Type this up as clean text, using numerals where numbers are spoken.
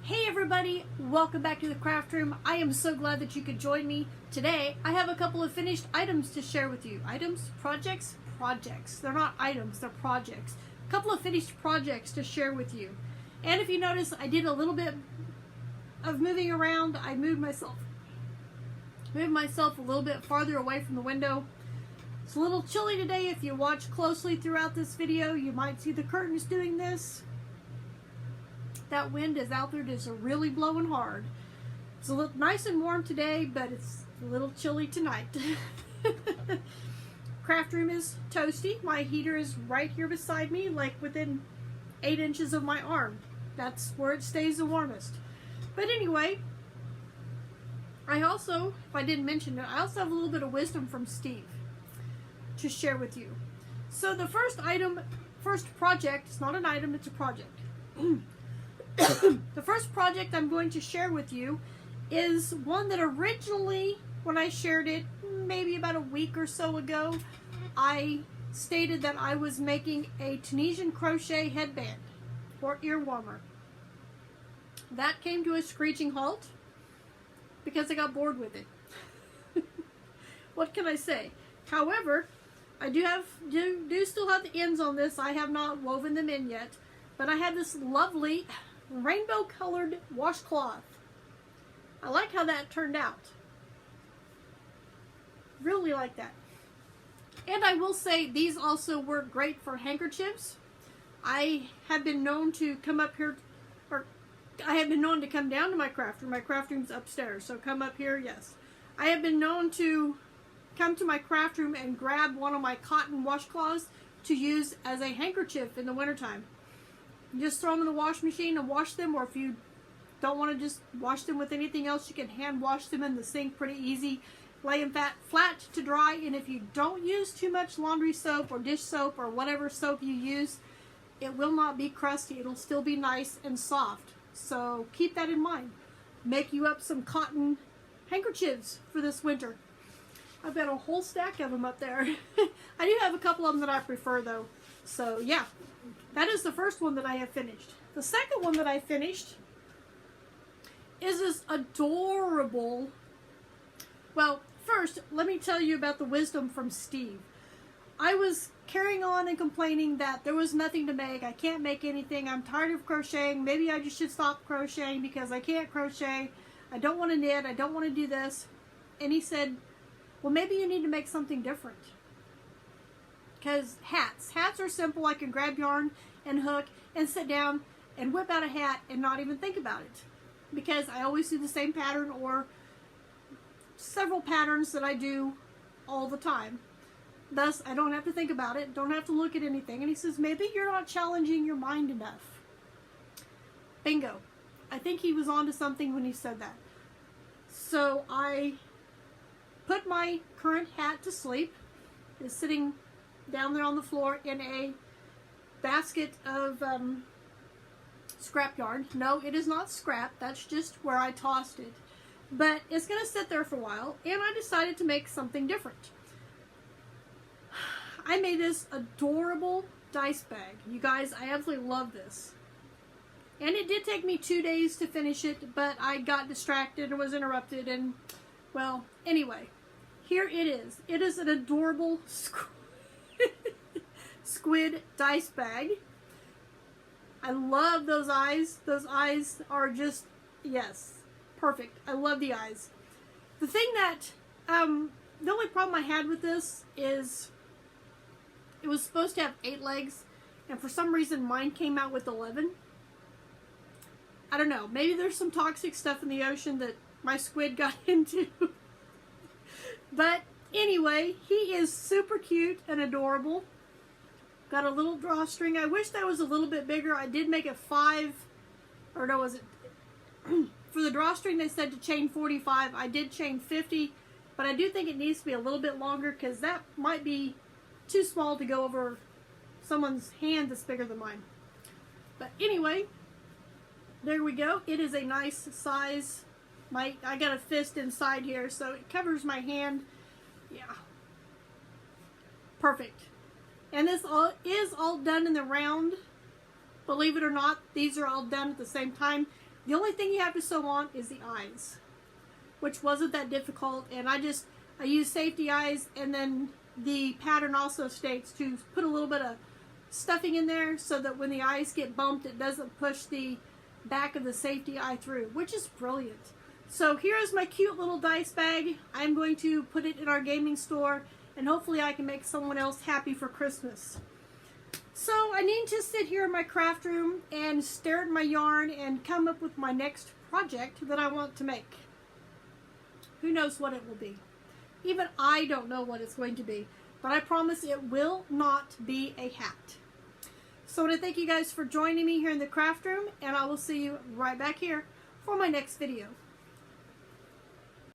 Hey everybody, welcome back to the craft room. I am so glad that you could join me. Today, I have a couple of finished items to share with you. Items? Projects? Projects. They're not items, they're projects. A couple of finished projects to share with you. And if you notice, I did a little bit of moving around. I moved myself a little bit farther away from the window. It's a little chilly today. If you watch closely throughout this video, you might see the curtains doing this. That wind is out there just really blowing hard. It's a little nice and warm today, but it's a little chilly tonight. Craft room is toasty. My heater is right here beside me, like within 8 inches of my arm. That's where it stays the warmest. But anyway, I also, if I didn't mention it, I also have a little bit of wisdom from Steve to share with you. So the first project, it's not an item, it's a project. The first project I'm going to share with you is one that originally, when I shared it maybe about a week or so ago, I stated that I was making a Tunisian crochet headband or ear warmer. That came to a screeching halt because I got bored with it. What can I say? However, I do still have the ends on this. I have not woven them in yet, but I have this lovely rainbow colored washcloth. I like how that turned out. Really like that. And I will say these also work great for handkerchiefs. I have been known to come up here, or I have been known to come down to my craft room. My craft room's upstairs, so come up here, yes. I have been known to come to my craft room and grab one of my cotton washcloths to use as a handkerchief in the wintertime. Just throw them in the wash machine and wash them, or if you don't want to just wash them with anything else, you can hand wash them in the sink pretty easy. Lay them flat to dry, and if you don't use too much laundry soap or dish soap or whatever soap you use, it will not be crusty. It'll still be nice and soft. So keep that in mind. Make you up some cotton handkerchiefs for this winter. I've got a whole stack of them up there. I do have a couple of them that I prefer though. So yeah. That is the first one that I have finished. The second one that I finished is this adorable... Well, first, let me tell you about the wisdom from Steve. I was carrying on and complaining that there was nothing to make. I can't make anything. I'm tired of crocheting. Maybe I just should stop crocheting because I can't crochet. I don't want to knit. I don't want to do this. And he said, well, maybe you need to make something different. Because hats are simple. I can grab yarn and hook and sit down and whip out a hat and not even think about it. Because I always do the same pattern or several patterns that I do all the time. Thus, I don't have to think about it, don't have to look at anything. And he says, maybe you're not challenging your mind enough. Bingo. I think he was onto something when he said that. So I put my current hat to sleep. It's sitting down there on the floor in a basket of scrap yarn. No, it is not scrap. That's just where I tossed it. But it's going to sit there for a while, and I decided to make something different. I made this adorable dice bag. You guys, I absolutely love this. And it did take me 2 days to finish it, but I got distracted and was interrupted, and, well, anyway, here it is. It is an adorable Squid dice bag. I love those eyes. Those eyes are just, yes, perfect. I love the eyes. The thing that, the only problem I had with this is it was supposed to have 8 legs, and for some reason mine came out with 11. I don't know. Maybe there's some toxic stuff in the ocean that my squid got into. But anyway, he is super cute and adorable. Got a little drawstring. I wish that was a little bit bigger. I did make it 5, or no, was it? For the drawstring they said to chain 45. I did chain 50, but I do think it needs to be a little bit longer because that might be too small to go over someone's hand that's bigger than mine. But anyway, there we go. It is a nice size. I got a fist inside here, so it covers my hand. Yeah. Perfect. And this is all done in the round. Believe it or not, these are all done at the same time. The only thing you have to sew on is the eyes, which wasn't that difficult, and I used safety eyes, and then the pattern also states to put a little bit of stuffing in there so that when the eyes get bumped, it doesn't push the back of the safety eye through, which is brilliant. So here's my cute little dice bag. I'm going to put it in our gaming store, and hopefully I can make someone else happy for Christmas. So I need to sit here in my craft room and stare at my yarn and come up with my next project that I want to make. Who knows what it will be? Even I don't know what it's going to be, but I promise it will not be a hat. So I want to thank you guys for joining me here in the craft room, and I will see you right back here for my next video.